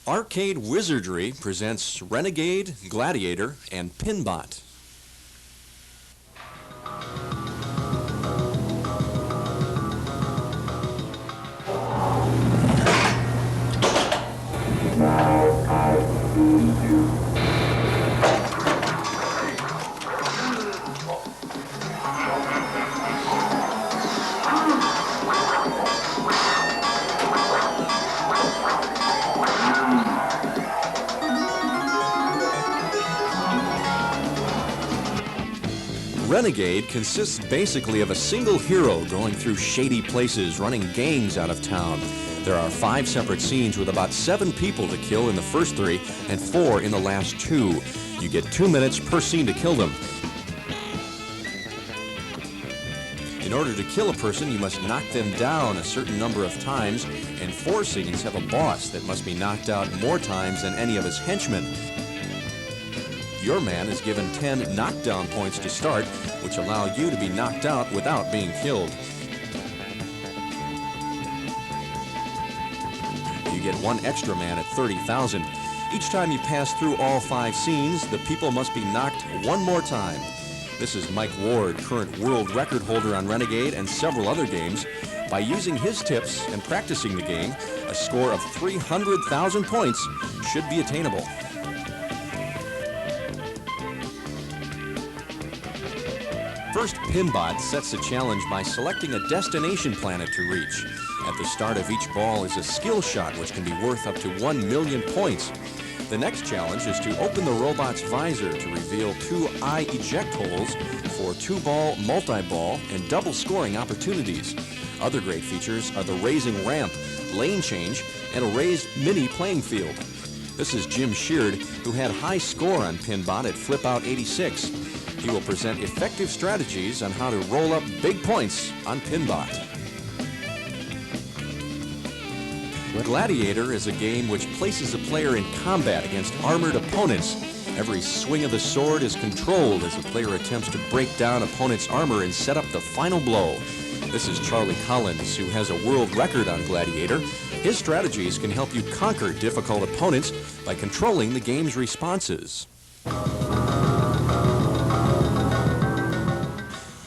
Arcade Wizardry presents Renegade, Gladiator, and Pinbot. Renegade consists basically of a single hero going through shady places, running gangs out of town. There are 5 separate scenes with about 7 people to kill in the first 3 and 4 in the last 2. You get 2 minutes per scene to kill them. In order to kill a person, you must knock them down a certain number of times, and 4 scenes have a boss that must be knocked out more times than any of his henchmen. Your man is given 10 knockdown points to start, which allow you to be knocked out without being killed. You get 1 extra man at 30,000. Each time you pass through all 5 scenes, the people must be knocked 1 more time. This is Mike Ward, current world record holder on Renegade and several other games. By using his tips and practicing the game, a score of 300,000 points should be attainable. First, Pinbot sets the challenge by selecting a destination planet to reach. At the start of each ball is a skill shot which can be worth up to 1 million points. The next challenge is to open the robot's visor to reveal 2 eye eject holes for 2-ball, multi-ball, and double scoring opportunities. Other great features are the raising ramp, lane change, and a raised mini playing field. This is Jim Shird, who had high score on Pinbot at Flip Out 86. He will present effective strategies on how to roll up big points on Pinbot. Gladiator is a game which places a player in combat against armored opponents. Every swing of the sword is controlled as the player attempts to break down opponent's armor and set up the final blow. This is Charlie Collins, who has a world record on Gladiator. His strategies can help you conquer difficult opponents by controlling the game's responses.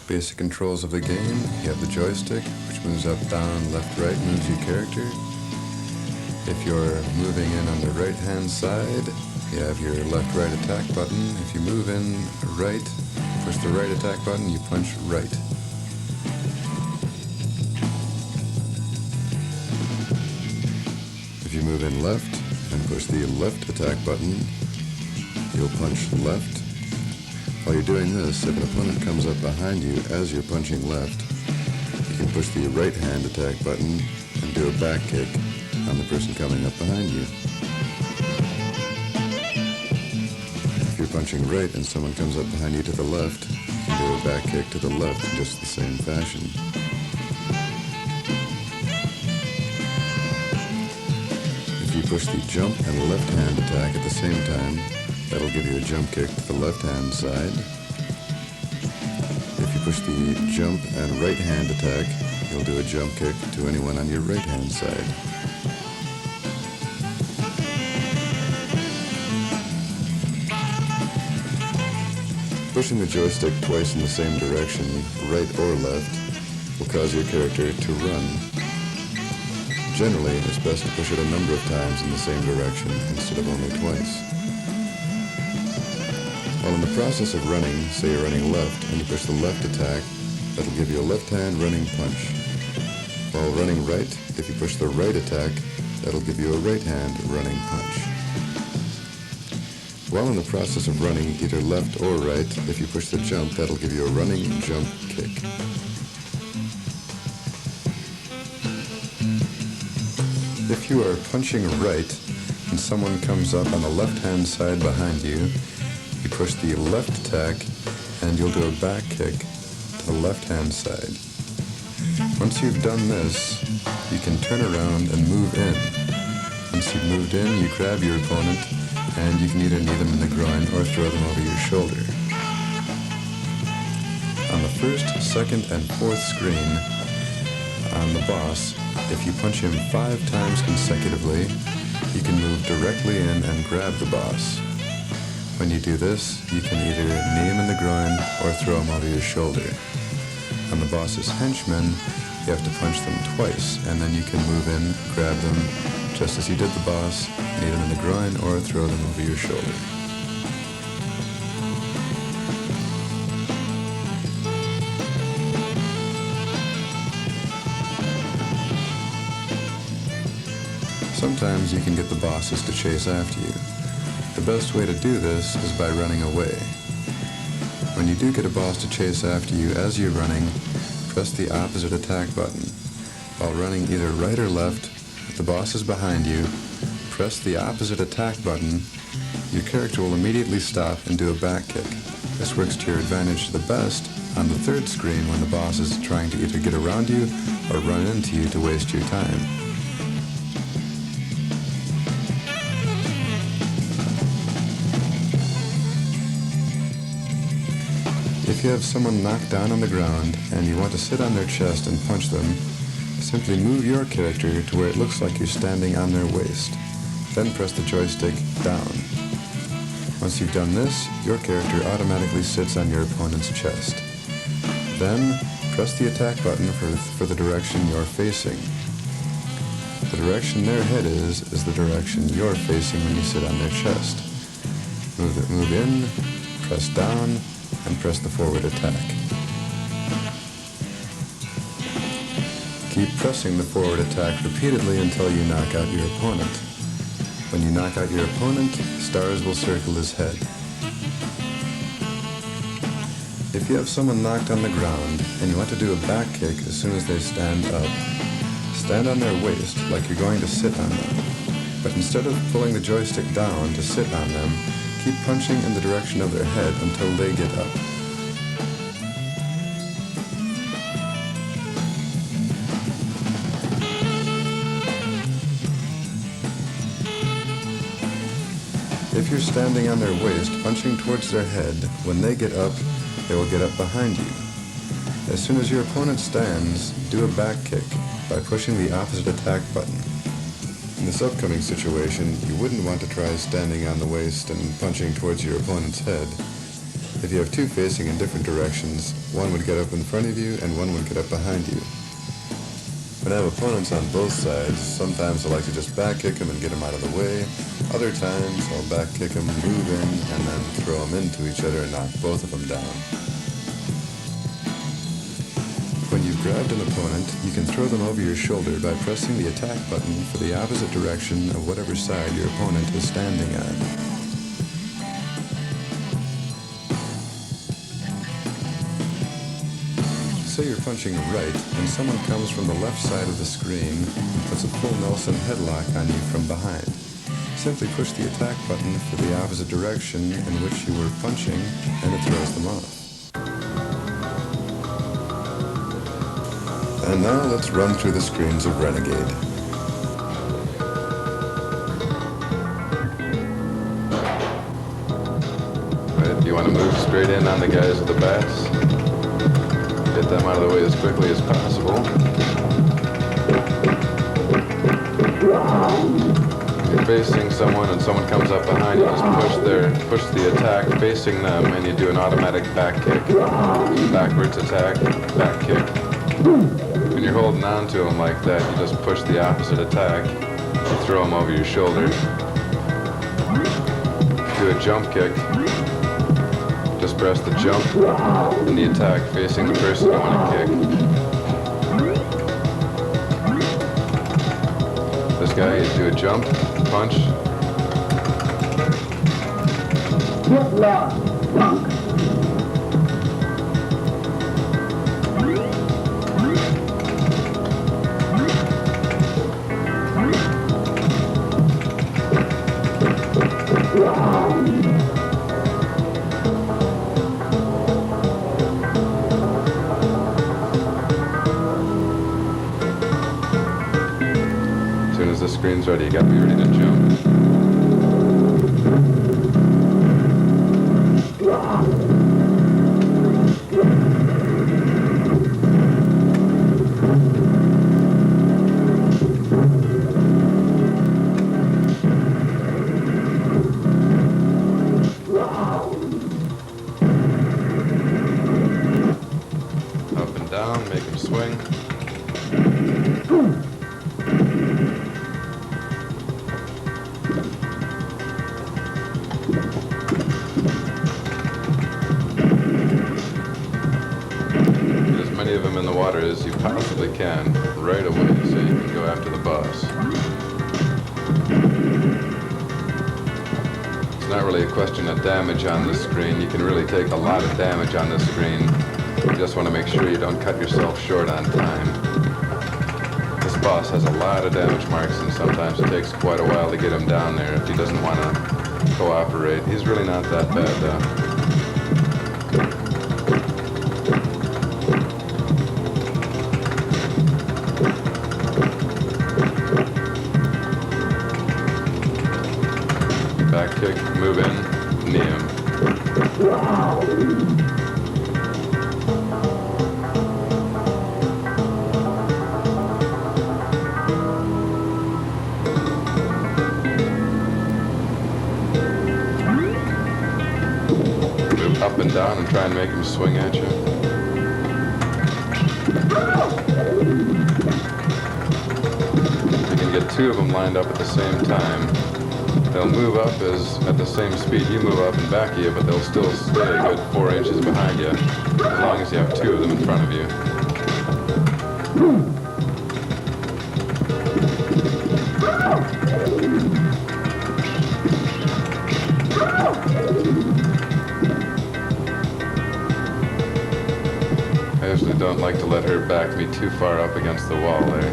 Basic controls of the game: you have the joystick, which moves up, down, left, right, moves your character. If you're moving in on the right-hand side, you have your left-right attack button. If you move in right, push the right attack button, you punch right. If you move in left and push the left attack button, you'll punch left. While you're doing this, if an opponent comes up behind you as you're punching left, you can push the right hand attack button and do a back kick on the person coming up behind you. If you're punching right and someone comes up behind you to the left, you can do a back kick to the left in just the same fashion. If you push the jump and left hand attack at the same time, that'll give you a jump kick to the left-hand side. If you push the jump and right-hand attack, you'll do a jump kick to anyone on your right-hand side. Pushing the joystick twice in the same direction, right or left, will cause your character to run. Generally, it's best to push it a number of times in the same direction instead of only twice. While in the process of running, say you're running left and you push the left attack, that'll give you a left hand running punch. While running right, if you push the right attack, that'll give you a right hand running punch. While in the process of running either left or right, if you push the jump, that'll give you a running jump kick. If you are punching right and someone comes up on the left-hand side behind you, you push the left attack and you'll do a back kick to the left-hand side. Once you've done this, you can turn around and move in. Once you've moved in, you grab your opponent and you can either knee them in the groin or throw them over your shoulder. On the first, second, and fourth screen on the boss, if you punch him 5 times consecutively, you can move directly in and grab the boss. When you do this, you can either knee him in the groin or throw him over your shoulder. On the boss's henchmen, you have to punch them twice, and then you can move in, grab them, just as you did the boss, knee them in the groin or throw them over your shoulder. Sometimes you can get the bosses to chase after you. The best way to do this is by running away. When you do get a boss to chase after you as you're running, press the opposite attack button. While running either right or left, if the boss is behind you, press the opposite attack button. Your character will immediately stop and do a back kick. This works to your advantage the best on the third screen when the boss is trying to either get around you or run into you to waste your time. If you have someone knocked down on the ground and you want to sit on their chest and punch them, simply move your character to where it looks like you're standing on their waist. Then press the joystick down. Once you've done this, your character automatically sits on your opponent's chest. Then press the attack button for the direction you're facing. The direction their head is the direction you're facing when you sit on their chest. Move in, press down, and press the forward attack. Keep pressing the forward attack repeatedly until you knock out your opponent. When you knock out your opponent, stars will circle his head. If you have someone knocked on the ground and you want to do a back kick as soon as they stand up, stand on their waist like you're going to sit on them. But instead of pulling the joystick down to sit on them, keep punching in the direction of their head until they get up. If you're standing on their waist, punching towards their head, when they get up, they will get up behind you. As soon as your opponent stands, do a back kick by pushing the opposite attack button. In this upcoming situation, you wouldn't want to try standing on the waist and punching towards your opponent's head. If you have two facing in different directions, one would get up in front of you and one would get up behind you. When I have opponents on both sides, sometimes I like to just back kick them and get them out of the way. Other times, I'll back kick them, move in, and then throw them into each other and knock both of them down. When you've grabbed an opponent, you can throw them over your shoulder by pressing the attack button for the opposite direction of whatever side your opponent is standing on. Say you're punching right, and someone comes from the left side of the screen and puts a full Nelson headlock on you from behind. Simply push the attack button for the opposite direction in which you were punching, and it throws them off. And now let's run through the screens of Renegade. Right, you want to move straight in on the guys with the bats. Get them out of the way as quickly as possible. You're facing someone and someone comes up behind you, just push the attack facing them, and you do an automatic back kick. Backwards attack, back kick. When you're holding on to them like that, you just push the opposite attack and throw them over your shoulder. Do a jump kick. Just press the jump and the attack facing the person you want to kick. This guy, you do a jump, punch. As soon as the screen's ready, you gotta be ready to jump. water as you possibly can right away so you can go after the boss. It's not really a question of damage on the screen. You can really take a lot of damage on the screen. You just want to make sure you don't cut yourself short on time. This boss has a lot of damage marks, and sometimes it takes quite a while to get him down there if he doesn't want to cooperate. He's really not that bad though. Back kick, move in, knee him. Move up and down and try and make him swing at you. You can get two of them lined up at the same time. They'll move up at the same speed you move up and back of you, but they'll still stay a good 4 inches behind you, as long as you have two of them in front of you. I usually don't like to let her back me too far up against the wall there.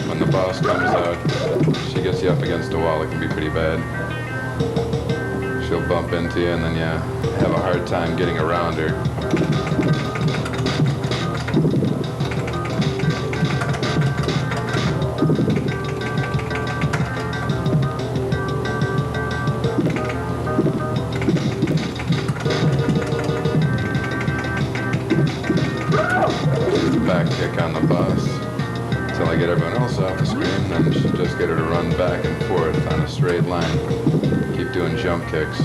When the boss comes out, she gets you up against a wall, it can be pretty bad. She'll bump into you and then you have a hard time getting around her. Back kick on the boss until I get everyone else off the screen, and just get her to run back and forth on a straight line. Keep doing jump kicks.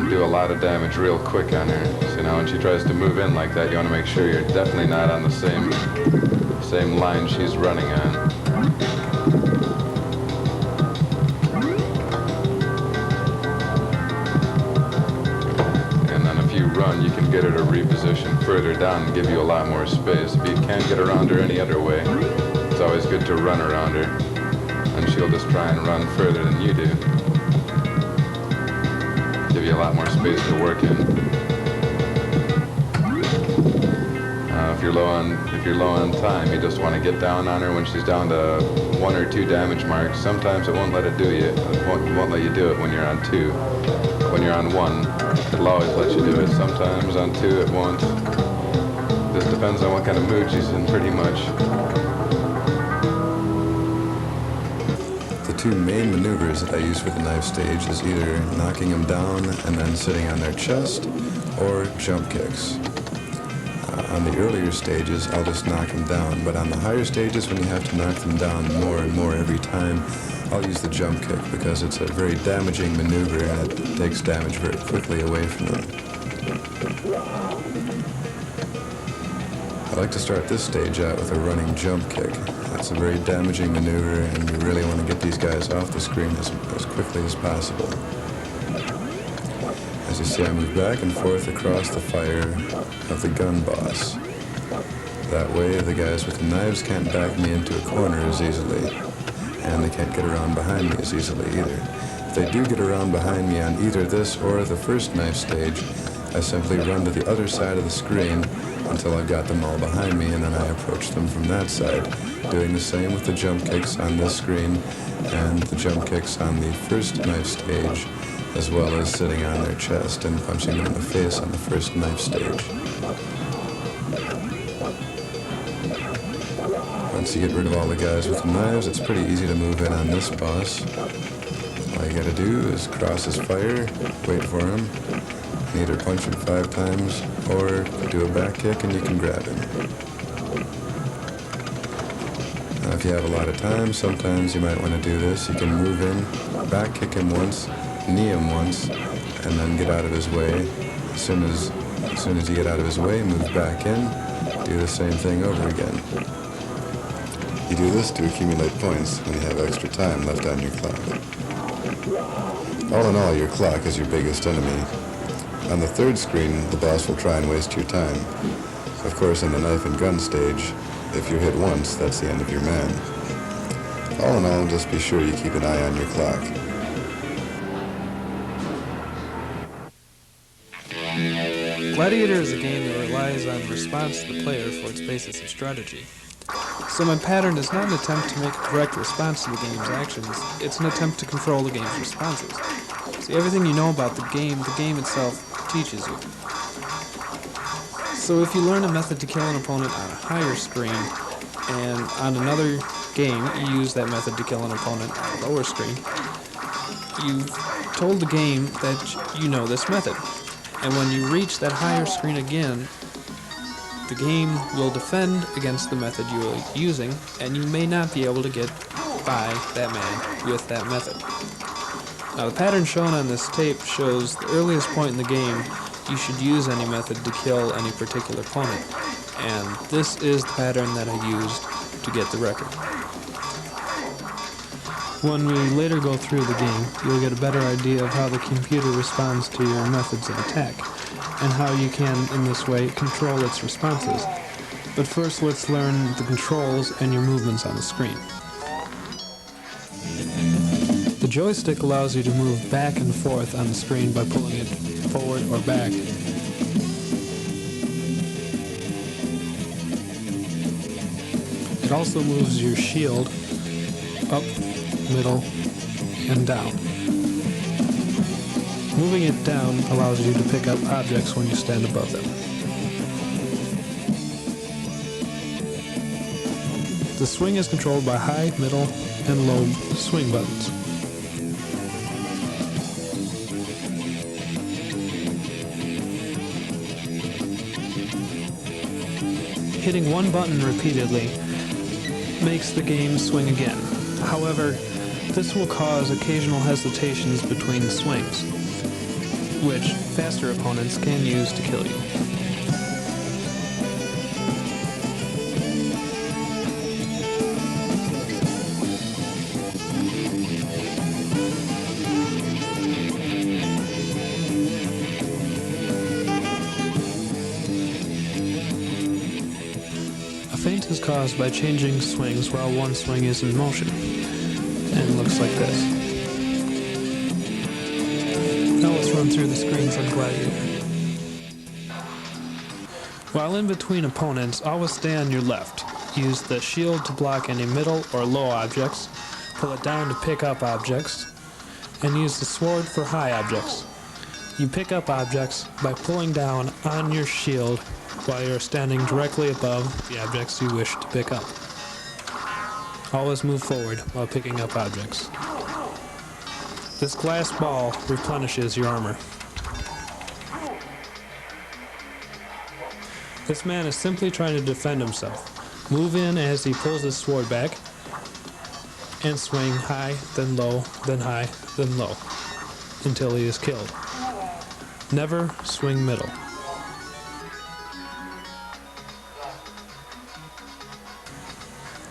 Do a lot of damage real quick on her. So, when she tries to move in like that, you want to make sure you're definitely not on the same line she's running on. Run, you can get her to reposition further down and give you a lot more space. If you can't get around her any other way, it's always good to run around her, and she'll just try and run further than you do. Give you a lot more space to work in. If you're low on time, you just want to get down on her when she's down to 1 or 2 damage marks. Sometimes it won't let it do you. It won't let you do it when you're on 2. When you're on 1, it'll always let you do it. Sometimes on 2 it won't. This depends on what kind of mood she's in, pretty much. The two main maneuvers that I use for the knife stage is either knocking them down and then sitting on their chest, or jump kicks. On the earlier stages, I'll just knock them down, but on the higher stages, when you have to knock them down more and more every time, I'll use the jump kick because it's a very damaging maneuver and it takes damage very quickly away from them. I like to start this stage out with a running jump kick. That's a very damaging maneuver, and you really want to get these guys off the screen as quickly as possible. As you see, I move back and forth across the fire of the gun boss. That way, the guys with the knives can't back me into a corner as easily, and they can't get around behind me as easily either. If they do get around behind me on either this or the first knife stage, I simply run to the other side of the screen until I've got them all behind me, and then I approach them from that side, doing the same with the jump kicks on this screen and the jump kicks on the first knife stage, as well as sitting on their chest and punching them in the face on the first knife stage. Once you get rid of all the guys with the knives, it's pretty easy to move in on this boss. All you gotta do is cross his fire, wait for him, and either punch him 5 times or do a back kick and you can grab him. Now if you have a lot of time, sometimes you might want to do this. You can move in, back kick him once, knee him once, and then get out of his way. As soon as you get out of his way, move back in, do the same thing over again. You do this to accumulate points when you have extra time left on your clock. All in all, your clock is your biggest enemy. On the third screen, the boss will try and waste your time. Of course, in the knife and gun stage, if you're hit once, that's the end of your man. All in all, just be sure you keep an eye on your clock. Gladiator is a game that relies on response to the player for its basis of strategy. So my pattern is not an attempt to make a direct response to the game's actions, it's an attempt to control the game's responses. See, everything you know about the game itself teaches you. So if you learn a method to kill an opponent on a higher screen, and on another game you use that method to kill an opponent on a lower screen, you've told the game that you know this method. And when you reach that higher screen again, the game will defend against the method you are using, and you may not be able to get by that man with that method. Now the pattern shown on this tape shows the earliest point in the game you should use any method to kill any particular opponent, and this is the pattern that I used to get the record. When we later go through the game, you'll get a better idea of how the computer responds to your methods of attack, and how you can, in this way, control its responses. But first, let's learn the controls and your movements on the screen. The joystick allows you to move back and forth on the screen by pulling it forward or back. It also moves your shield up, middle, and down. Moving it down allows you to pick up objects when you stand above them. The swing is controlled by high, middle, and low swing buttons. Hitting one button repeatedly makes the game swing again. However, this will cause occasional hesitations between swings, which faster opponents can use to kill you. A feint is caused by changing swings while one swing is in motion, and looks like this. Now let's run through the screens on Gladiator. While in between opponents, always stay on your left. Use the shield to block any middle or low objects, pull it down to pick up objects, and use the sword for high objects. You pick up objects by pulling down on your shield while you're standing directly above the objects you wish to pick up. Always move forward while picking up objects. This glass ball replenishes your armor. This man is simply trying to defend himself. Move in as he pulls his sword back, and swing high, then low, then high, then low, until he is killed. Never swing middle.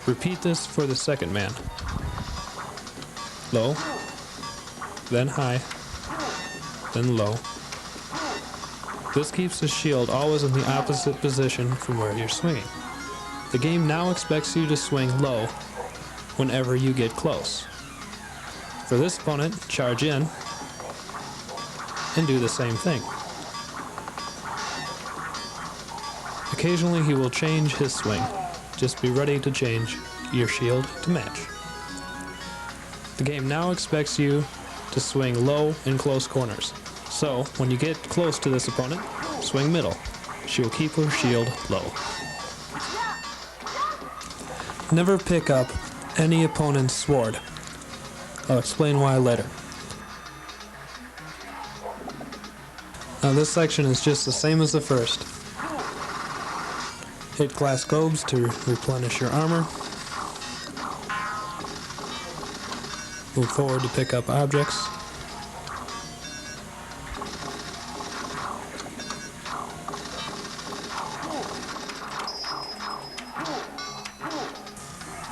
Repeat this for the second man. Low, then high, then low. This keeps the shield always in the opposite position from where you're swinging. The game now expects you to swing low whenever you get close. For this opponent, charge in and do the same thing. Occasionally he will change his swing. Just be ready to change your shield to match. The game now expects you to swing low in close corners. So, when you get close to this opponent, swing middle. She will keep her shield low. Never pick up any opponent's sword. I'll explain why later. Now this section is just the same as the first. Hit glass globes to replenish your armor. Move forward to pick up objects.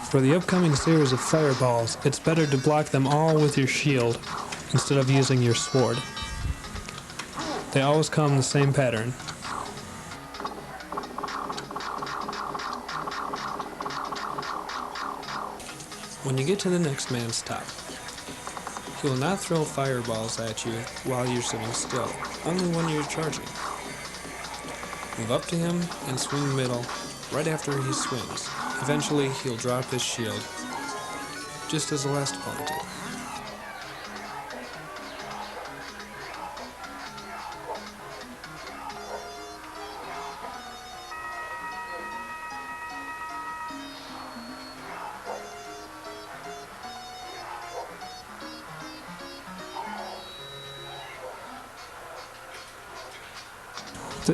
For the upcoming series of fireballs, it's better to block them all with your shield instead of using your sword. They always come in the same pattern. When you get to the next man's top, he will not throw fireballs at you while you're sitting still, only when you're charging. Move up to him and swing middle right after he swings. Eventually, he'll drop his shield, just as the last opponent did.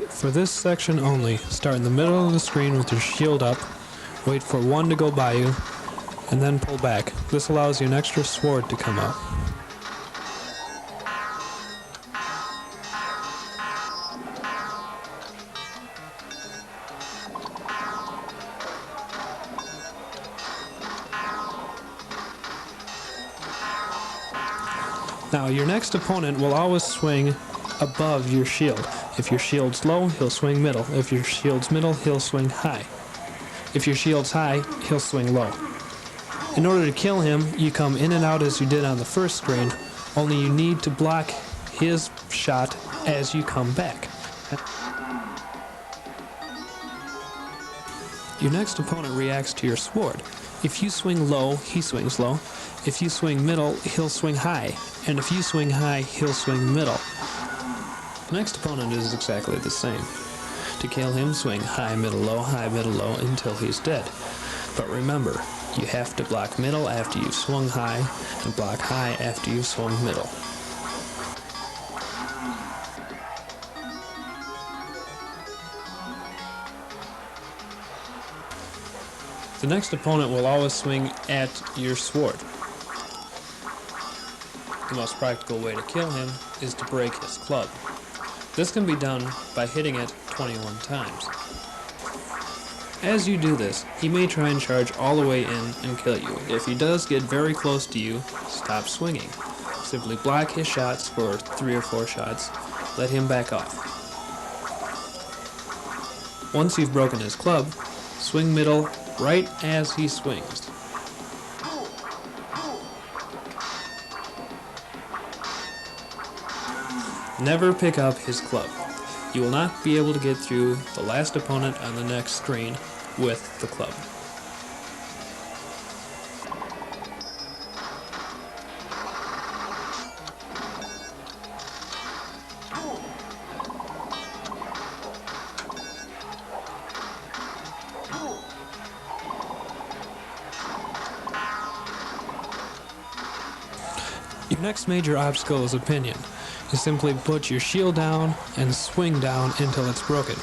For this section only, start in the middle of the screen with your shield up, wait for one to go by you, and then pull back. This allows you an extra sword to come out. Now, your next opponent will always swing above your shield. If your shield's low, he'll swing middle. If your shield's middle, he'll swing high. If your shield's high, he'll swing low. In order to kill him, you come in and out as you did on the first screen, only you need to block his shot as you come back. Your next opponent reacts to your sword. If you swing low, he swings low. If you swing middle, he'll swing high. And if you swing high, he'll swing middle. The next opponent is exactly the same. To kill him, swing high, middle, low, until he's dead. But remember, you have to block middle after you've swung high, and block high after you've swung middle. The next opponent will always swing at your sword. The most practical way to kill him is to break his club. This can be done by hitting it 21 times. As you do this, he may try and charge all the way in and kill you. If he does get very close to you, stop swinging. Simply block his shots for 3 or 4 shots, let him back off. Once you've broken his club, swing middle right as he swings. Never pick up his club. You will not be able to get through the last opponent on the next screen with the club. Your next major obstacle is opinion. You simply put your shield down and swing down until it's broken.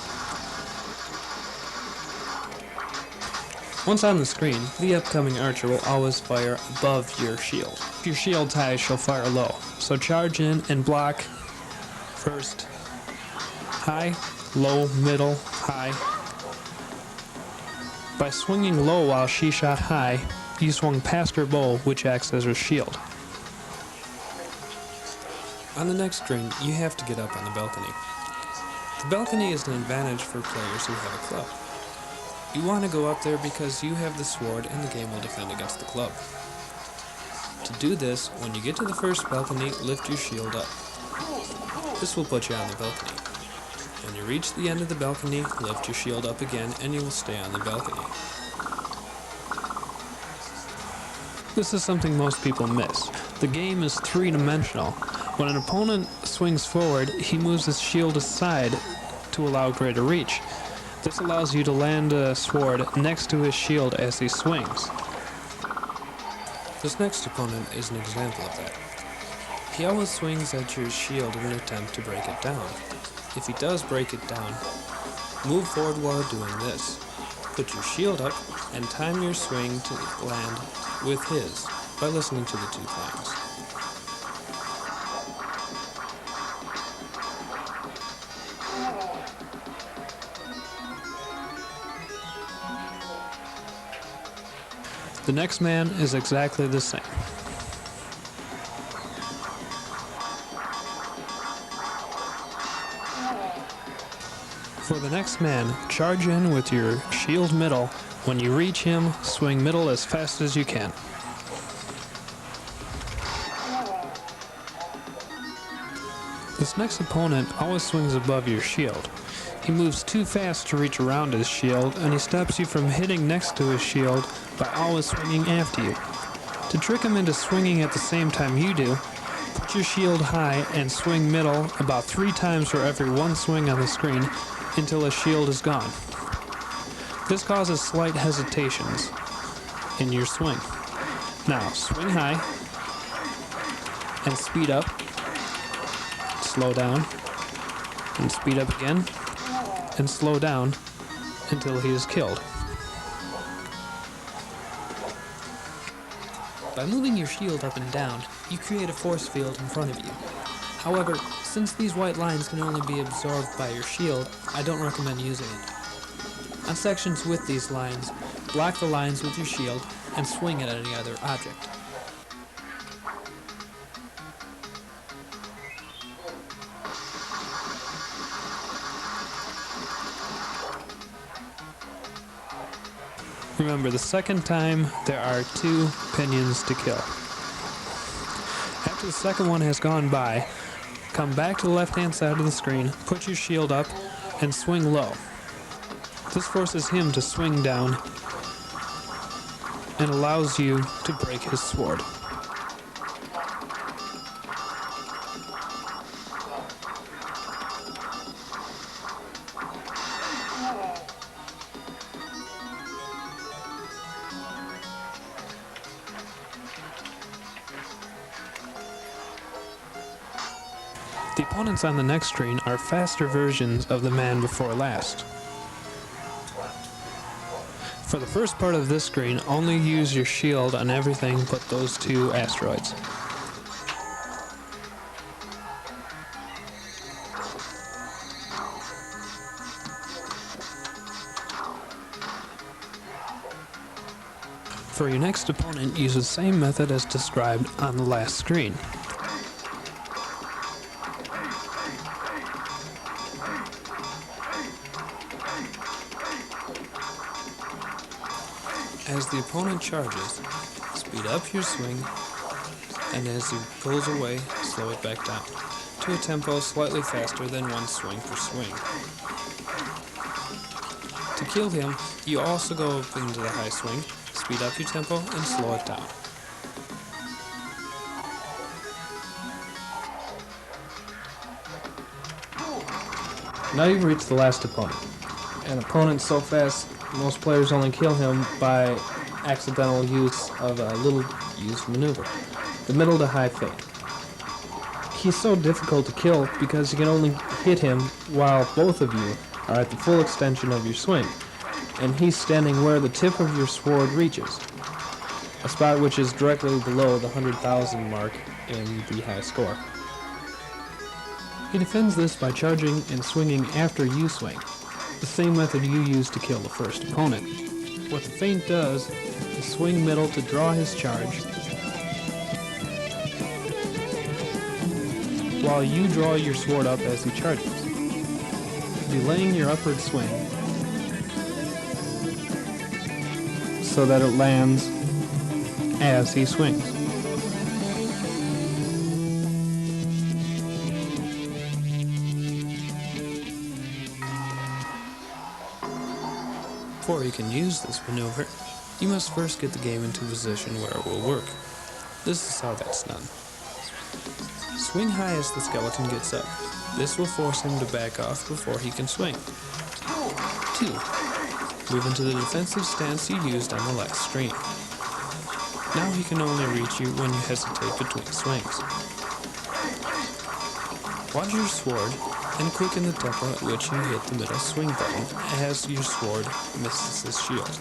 Once on the screen, the upcoming archer will always fire above your shield. If your shield's high, she'll fire low. So charge in and block first high, low, middle, high. By swinging low while she shot high, you swung past her bow, which acts as her shield. On the next screen, you have to get up on the balcony. The balcony is an advantage for players who have a club. You want to go up there because you have the sword and the game will defend against the club. To do this, when you get to the first balcony, lift your shield up. This will put you on the balcony. When you reach the end of the balcony, lift your shield up again and you will stay on the balcony. This is something most people miss. The game is three-dimensional. When an opponent swings forward, he moves his shield aside to allow greater reach. This allows you to land a sword next to his shield as he swings. This next opponent is an example of that. He always swings at your shield in an attempt to break it down. If he does break it down, move forward while doing this. Put your shield up and time your swing to land with his by listening to the 2 clangs. The next man is exactly the same. For the next man, charge in with your shield middle. When you reach him, swing middle as fast as you can. This next opponent always swings above your shield. He moves too fast to reach around his shield, and he stops you from hitting next to his shield by always swinging after you. To trick him into swinging at the same time you do, put your shield high and swing middle about 3 times for every 1 swing on the screen until his shield is gone. This causes slight hesitations in your swing. Now, swing high and speed up, slow down, and speed up again, and slow down until he is killed. By moving your shield up and down, you create a force field in front of you. However, since these white lines can only be absorbed by your shield, I don't recommend using it. On sections with these lines, block the lines with your shield and swing at any other object. Remember, the second time, there are 2 pinions to kill. After the second one has gone by, come back to the left-hand side of the screen, put your shield up, and swing low. This forces him to swing down and allows you to break his sword. The opponents on the next screen are faster versions of the man before last. For the first part of this screen, only use your shield on everything but those 2 asteroids. For your next opponent, use the same method as described on the last screen. As the opponent charges, speed up your swing, and as he pulls away, slow it back down to a tempo slightly faster than 1 swing per swing. To kill him, you also go up into the high swing, speed up your tempo, and slow it down. Now you've reached the last opponent. An opponent so fast, most players only kill him by accidental use of a little used maneuver, the middle to high fade. He's so difficult to kill because you can only hit him while both of you are at the full extension of your swing, and he's standing where the tip of your sword reaches, a spot which is directly below the 100,000 mark in the high score. He defends this by charging and swinging after you swing, the same method you used to kill the first opponent. What the feint does is swing middle to draw his charge, while you draw your sword up as he charges, delaying your upward swing so that it lands as he swings. Before you can use this maneuver, you must first get the game into a position where it will work. This is how that's done. Swing high as the skeleton gets up. This will force him to back off before he can swing. 2. Move into the defensive stance you used on the last screen. Now he can only reach you when you hesitate between swings. Watch your sword and quicken the tempo at which you hit the middle swing button as your sword misses his shield.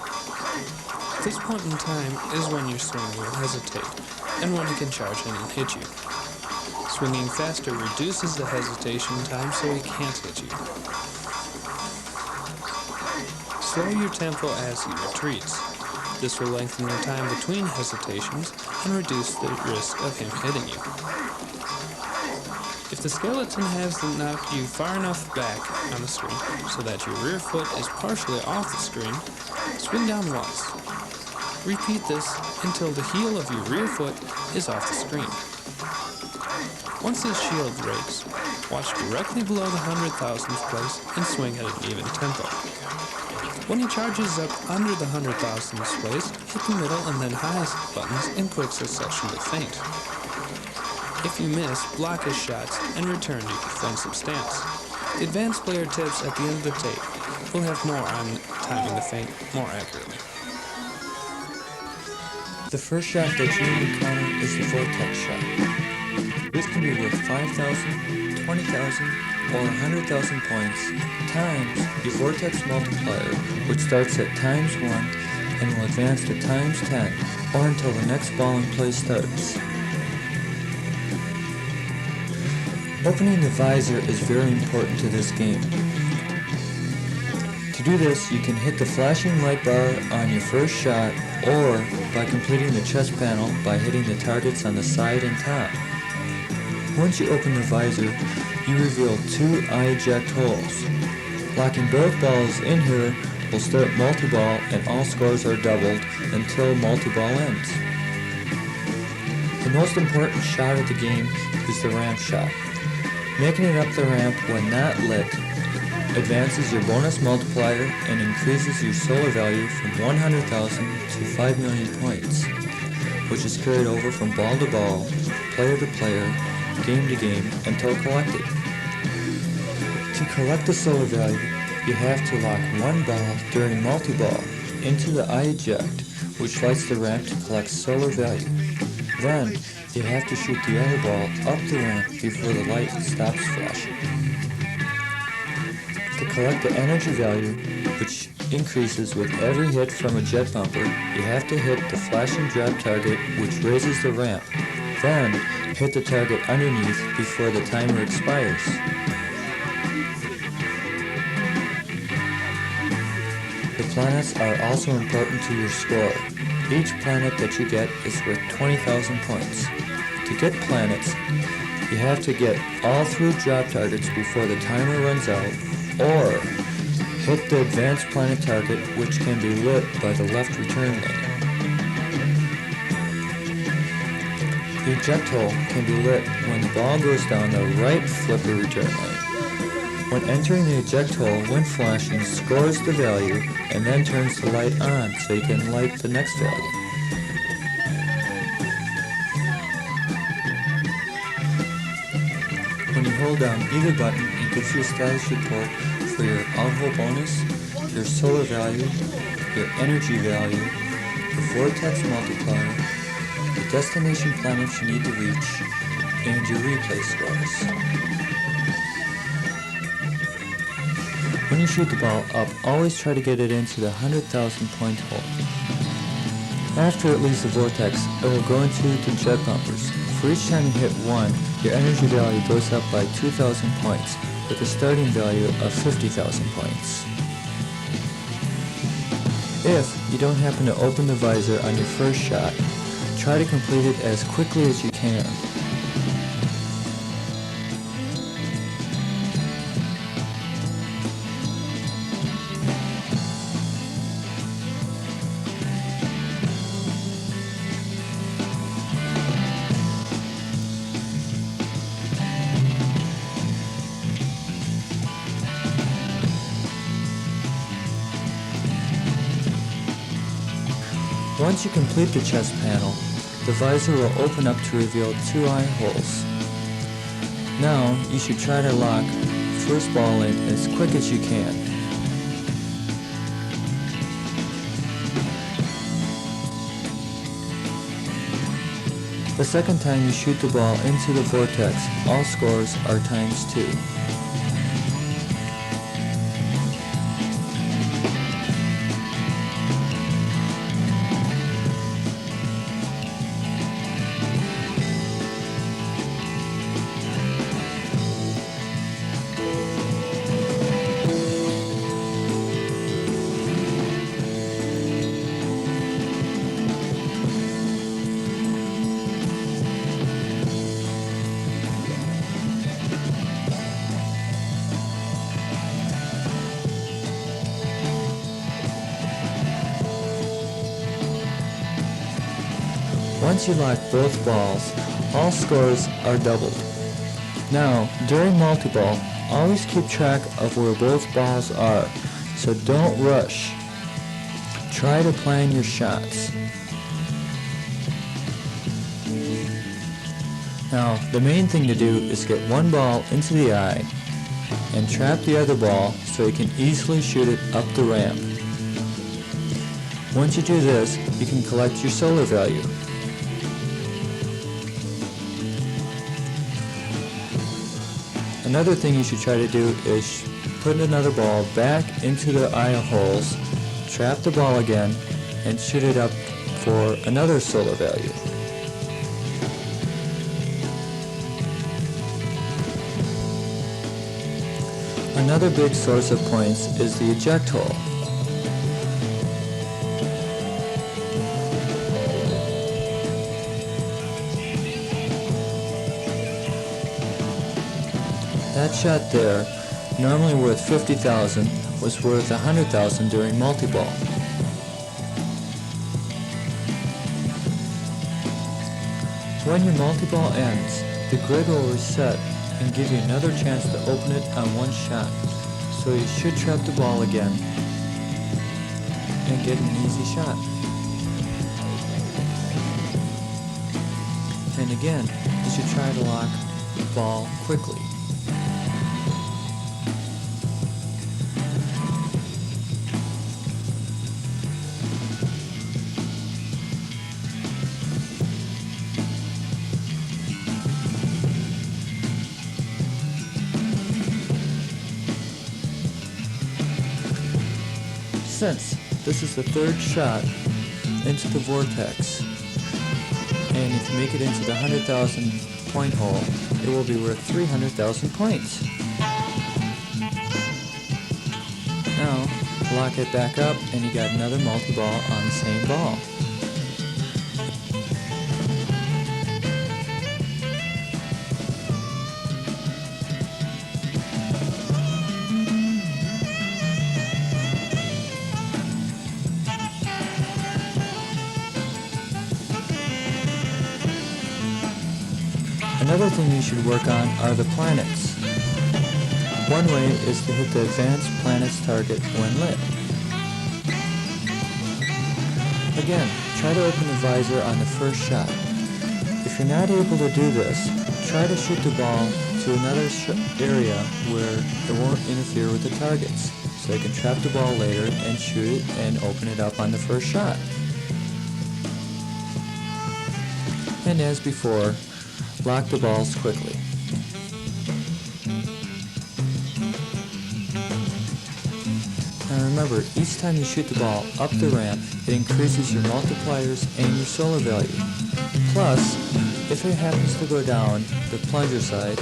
This point in time is when your swing will hesitate, and when he can charge in and hit you. Swinging faster reduces the hesitation time so he can't hit you. Slow your tempo as he retreats. This will lengthen the time between hesitations and reduce the risk of him hitting you. If the skeleton has knocked you far enough back on the screen so that your rear foot is partially off the screen, swing down once. Repeat this until the heel of your rear foot is off the screen. Once his shield breaks, watch directly below the 100,000th place and swing at an even tempo. When he charges up under the 100,000th place, hit the middle and then highest buttons in quick succession to feint. If you miss, block his shots and return to your defensive stance. The advanced player tips at the end of the tape will have more on timing the feint more accurately. The first shot that you encounter is the vortex shot. This can be worth 5,000, 20,000, or 100,000 points times your vortex multiplier, which starts at times 1 and will advance to times 10 or until the next ball in play starts. Opening the visor is very important to this game. To do this, you can hit the flashing light bar on your first shot or by completing the chest panel by hitting the targets on the side and top. Once you open the visor, you reveal 2 eye eject holes. Locking both balls in here will start multi-ball and all scores are doubled until multi-ball ends. The most important shot of the game is the ramp shot. Making it up the ramp when not lit advances your bonus multiplier and increases your solar value from 100,000 to 5 million points, which is carried over from ball to ball, player to player, game to game until collected. To collect the solar value, you have to lock one ball during multi-ball into the eye eject, which lights the ramp to collect solar value. Then, you have to shoot the other ball up the ramp before the light stops flashing. To collect the energy value, which increases with every hit from a jet bumper, you have to hit the flashing drop target, which raises the ramp. Then, hit the target underneath before the timer expires. The planets are also important to your score. Each planet that you get is worth 20,000 points. To get planets, you have to get all 3 drop targets before the timer runs out, or hit the advanced planet target, which can be lit by the left return lane. The eject hole can be lit when the ball goes down the right flipper return lane. When entering the eject hole, when flashing, scores the value and then turns the light on so you can light the next value. When you hold down either button, it gives you a status report for your out-hole bonus, your solar value, your energy value, the vortex multiplier, the destination planets you need to reach, and your replay scores. When you shoot the ball up, always try to get it into the 100,000 point hole. After it leaves the vortex, it will go into the jet bumpers. For each time you hit 1, your energy value goes up by 2,000 points, with a starting value of 50,000 points. If you don't happen to open the visor on your first shot, try to complete it as quickly as you can. Once you complete the chest panel, the visor will open up to reveal 2 eye holes. Now, you should try to lock first ball in as quick as you can. The second time you shoot the ball into the vortex, all scores are times 2. Once you lock both balls, all scores are doubled. Now, during multi-ball, always keep track of where both balls are, so don't rush. Try to plan your shots. Now, the main thing to do is get one ball into the eye and trap the other ball so you can easily shoot it up the ramp. Once you do this, you can collect your solar value. Another thing you should try to do is put another ball back into the eye holes, trap the ball again, and shoot it up for another solar value. Another big source of points is the eject hole. That shot there, normally worth 50,000, was worth 100,000 during multi-ball. When your multi-ball ends, the grid will reset and give you another chance to open it on one shot. So you should trap the ball again and get an easy shot. And again, you should try to lock the ball quickly. Since this is the third shot into the vortex, and if you make it into the 100,000 point hole, it will be worth 300,000 points. Now, lock it back up and you got another multi-ball on the same ball. Another thing you should work on are the planets. One way is to hit the advanced planets target when lit. Again, try to open the visor on the first shot. If you're not able to do this, try to shoot the ball to another area where it won't interfere with the targets, so you can trap the ball later and shoot it and open it up on the first shot. And as before, lock the balls quickly. Now remember, each time you shoot the ball up the ramp, it increases your multipliers and your solar value. Plus, if it happens to go down the plunger side,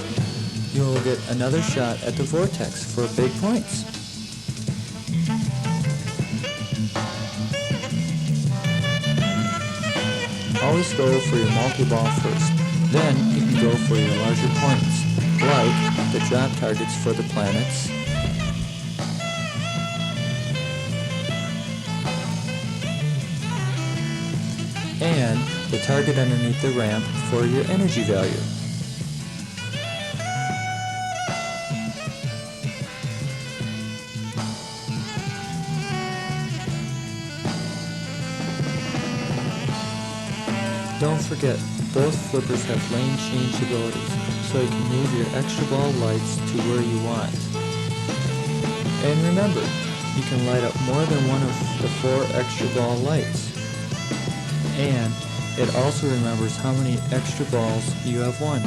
you will get another shot at the vortex for big points. Always go for your multi-ball first. Then you can go for your larger points, like the drop targets for the planets, and the target underneath the ramp for your energy value. Don't forget, both flippers have lane change abilities, so you can move your extra ball lights to where you want. And remember, you can light up more than one of the 4 extra ball lights. And it also remembers how many extra balls you have won.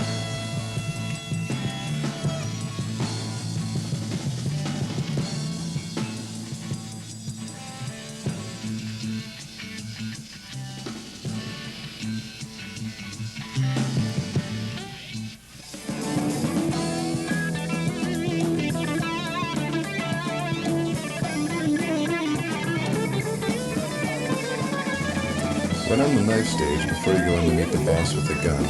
When on the knife stage, before you go in to meet the boss with a gun,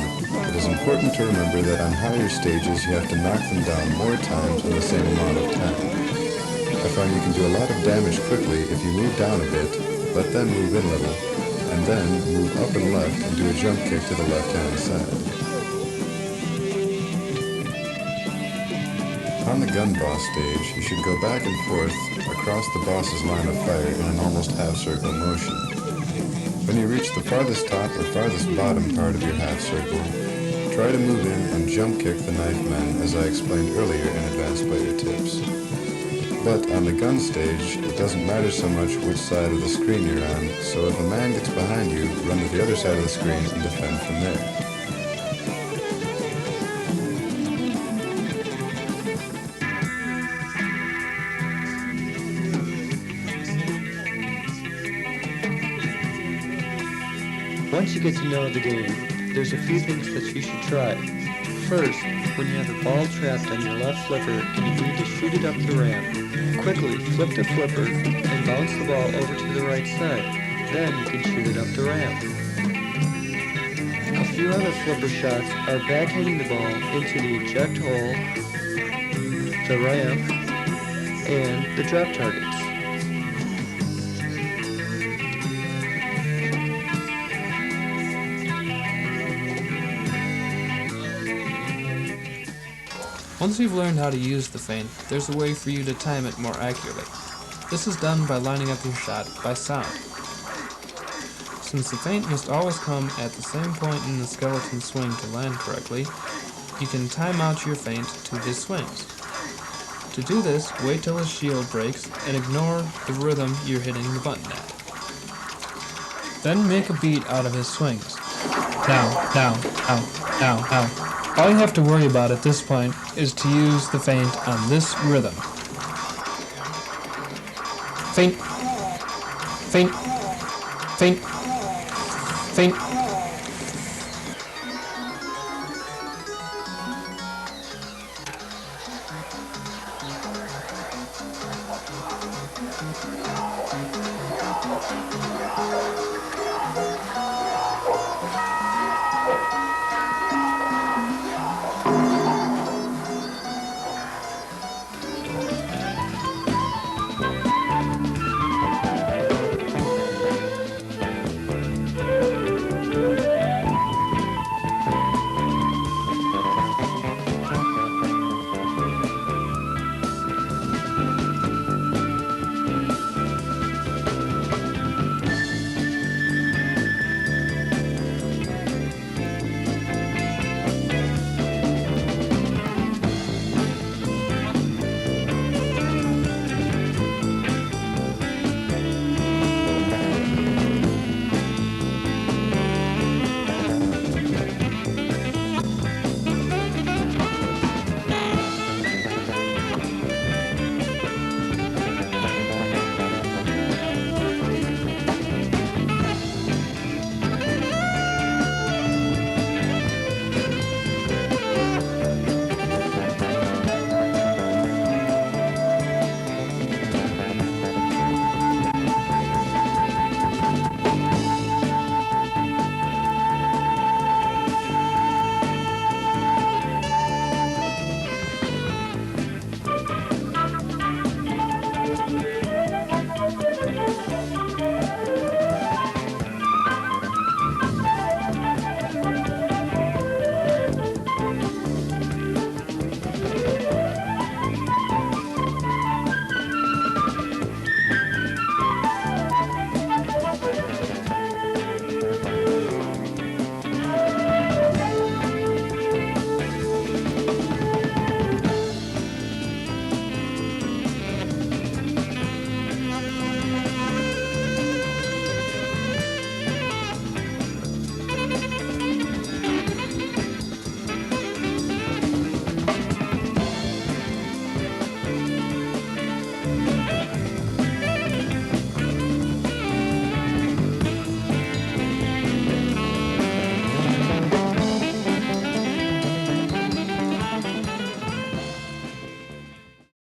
it is important to remember that on higher stages you have to knock them down more times in the same amount of time. I find you can do a lot of damage quickly if you move down a bit, but then move in a little, and then move up and left and do a jump kick to the left-hand side. on the gun boss stage, you should go back and forth across the boss's line of fire in an almost half-circle motion. When you reach the farthest top or farthest bottom part of your half-circle, try to move in and jump kick the knife man, as I explained earlier in advanced player tips. But on the gun stage, it doesn't matter so much which side of the screen you're on, so if a man gets behind you, run to the other side of the screen and defend from there. Once you get to know the game, there's a few things that you should try. First, when you have a ball trapped on your left flipper and you need to shoot it up the ramp, quickly flip the flipper and bounce the ball over to the right side. Then you can shoot it up the ramp. A few other flipper shots are backhitting the ball into the eject hole, the ramp, and the drop targets. Once you've learned how to use the feint, there's a way for you to time it more accurately. This is done by lining up your shot by sound. Since the feint must always come at the same point in the skeleton swing to land correctly, you can time out your feint to his swings. To do this, wait till his shield breaks and ignore the rhythm you're hitting the button at. Then make a beat out of his swings. Now, now, now, now, now. All you have to worry about at this point is to use the feint on this rhythm. Feint, feint, feint, feint.